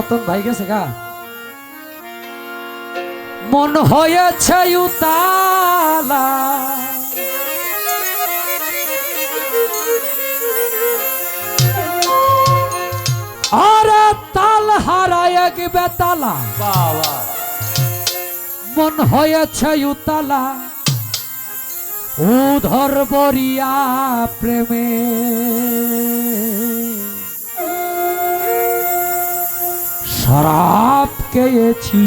রতন ভাই গেছে গা মন হয়েছে উতালা আরে তাল হারায় এক বেতালা বাবা মন হয়েছে উতালা উধর বরিয়া প্রেমে শরাব খেয়েছি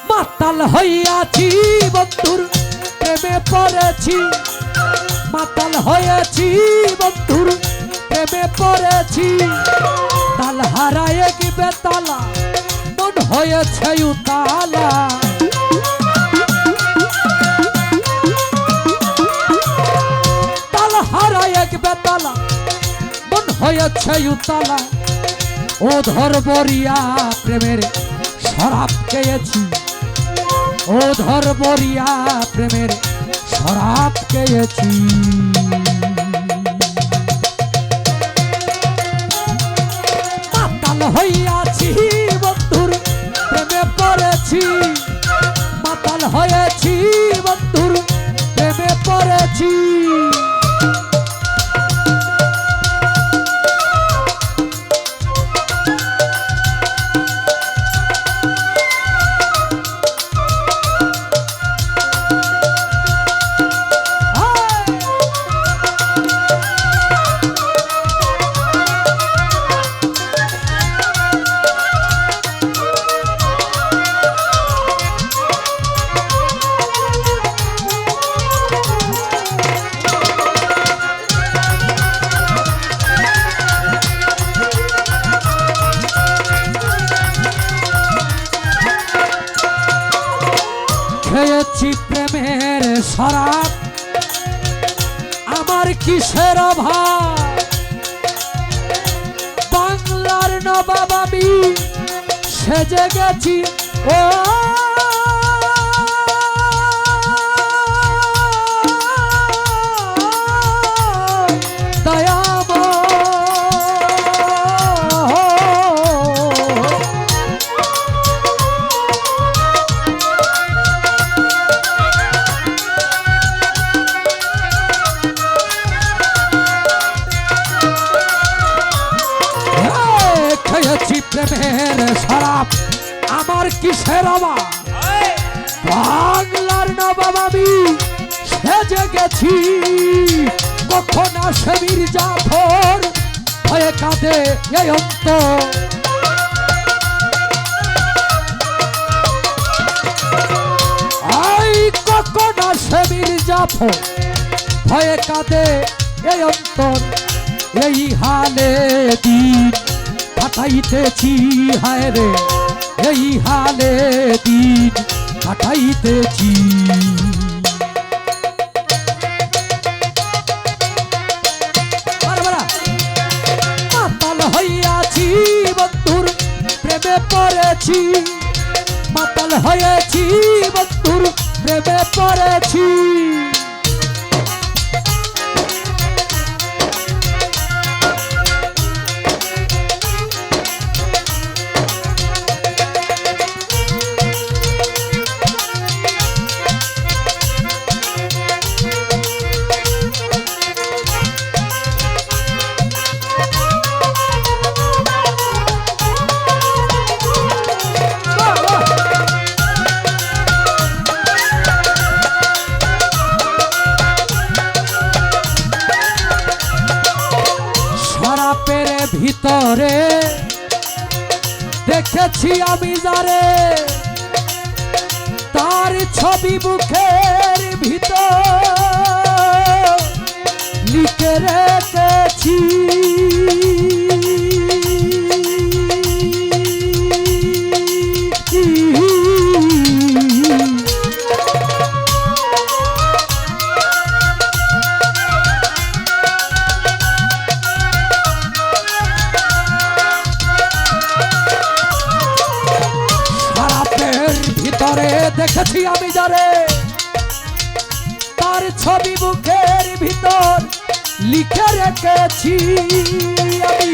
মাতাল হইয়াছি বন্ধুর প্রেমে পড়েছি মাতাল হয়েছি বন্ধুর প্রেমে পড়েছি তাল হারায় কি বেতালা মন হয়েছে উতালা তাল হারায় এক বেতালা মন হয়েছে উতালা ও ধর বরিয়া প্রেমের শরাব খেয়েছি ও ধর বরিয়া প্রেমের শরাব খেয়েছি মাতাল হইয়াছি বন্ধুর প্রেমে পড়েছি মাতাল হয়েছি বন্ধুর প্রেমে পড়েছি খেয়েছি প্রেমের শরাব আমার কিসের অভাব বাংলার নবাব আমি সেজে গেছি ও প্রেমের শরাব আমার কিসের অভাব বাংলার নবাব আমি সেজে গেছি কখন আসে মির্জাফর হয়ে কাঁদে এই অন্তর কখন আসে মির্জাফর হয়ে কাঁদে এই অন্তর এই হালে দিন কাটাইতেছি হায় রে এই হালে দিন কাটাইতেছি মাতাল হইয়াছি বন্ধুর প্রেমে পড়েছি মাতাল হয়েছি বন্ধুর প্রেমে পড়েছি ভিতরে দেখেছি আমি যারে তার ছবি মুখের ভিতর লিখে রেখেছি দেখেছি আমি যারে তার ছবি বুকের ভিতর লিখে রেখেছি আমি,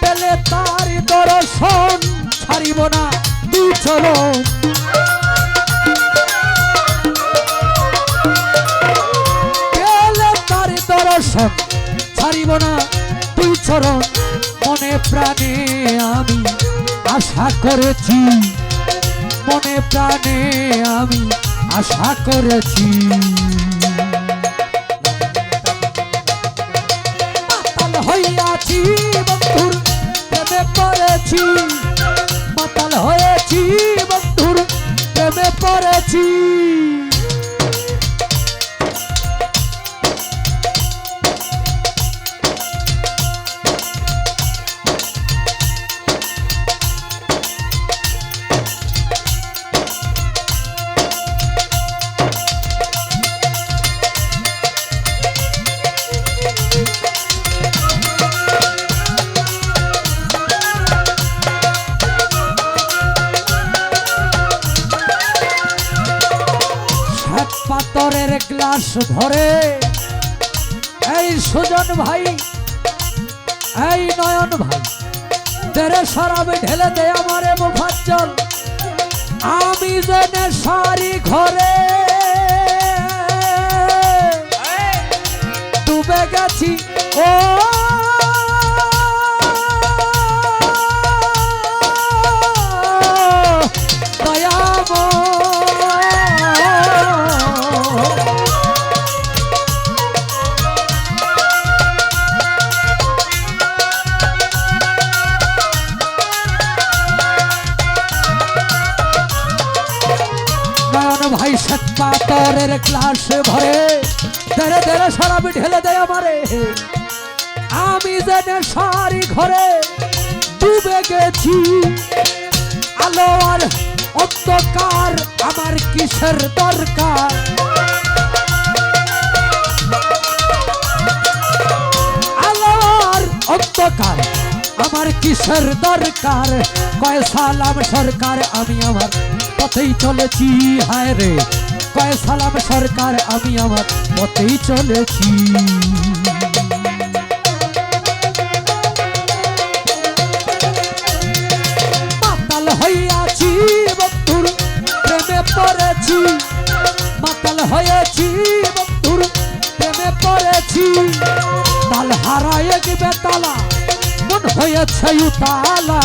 পেলে তার দর্শন ছাড়িব না দুই চরণ। পেলে তার দর্শন ছাড়িব না দুই চরণ। মনে প্রাণে আমি আশা করেছি, মনে প্রাণে আমি আশা করেছি। মাতাল হইয়াছি বন্ধুর প্রেমে পড়েছি, মাতাল হয়েছি বন্ধুর প্রেমে পড়েছি। পাথরের গ্লাস ভরে এই সুজন ভাই, এই নয়ন ভাই, তেরে শরাবে ঢেলে দে আমারে মুফাজ্জল। আমি যে নেশারি ঘরে ডুবে গেছি, ও ভাই সাত পাথরের গ্লাস ভরে ধরে ধরে শরাব ঢেলে দেয় আমারে। আমি যে নেশারি ঘরে ডুবে গেছি, আলো আর অন্ধকার আমার কিসের দরকার। আলো আর অন্ধকার আমার কিসের দরকার। কয় সালাম সরকার আমি আমার পথেই চলেছি, হায় রে কয় সালাম সরকার আমি আমার পথেই চলেছি। মাতাল হইয়াছি বন্ধুর প্রেমে পড়েছি, মাতাল হয়েছি বন্ধুর প্রেমে পড়েছি। তাল হারায় গিয়ে তালা মন হয়েছে উতালা,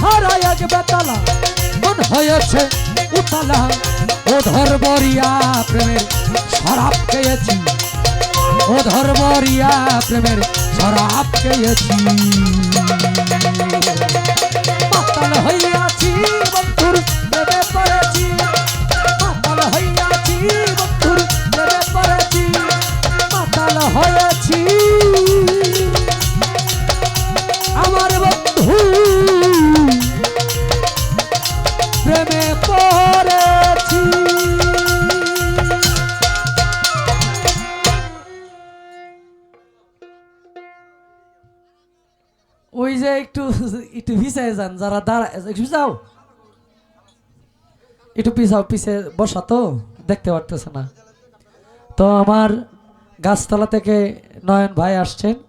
হারায় বেতালা মন হয়েছে উতালা। ও ধর্মরিয়া প্রেমের শরাব খেয়েছি, ও ধর্মরিয়া প্রেমের শরাব খেয়েছি। মাতাল হইয়াছি বন্ধুর প্রেমে পড়েছি, মাতাল হইয়াছি বন্ধুর প্রেমে পড়েছি, মাতাল হয়েছি আমার বন্ধু প্রেমে পড়েছি। ওই যে একটু একটু পিছিয়ে যান, যারা দাঁড়া পিছাও, একটু পিছাও, পিছে বসা তো দেখতে পারতেছে না। তো আমার গাছতলা থেকে নয়ন ভাই আসছেন।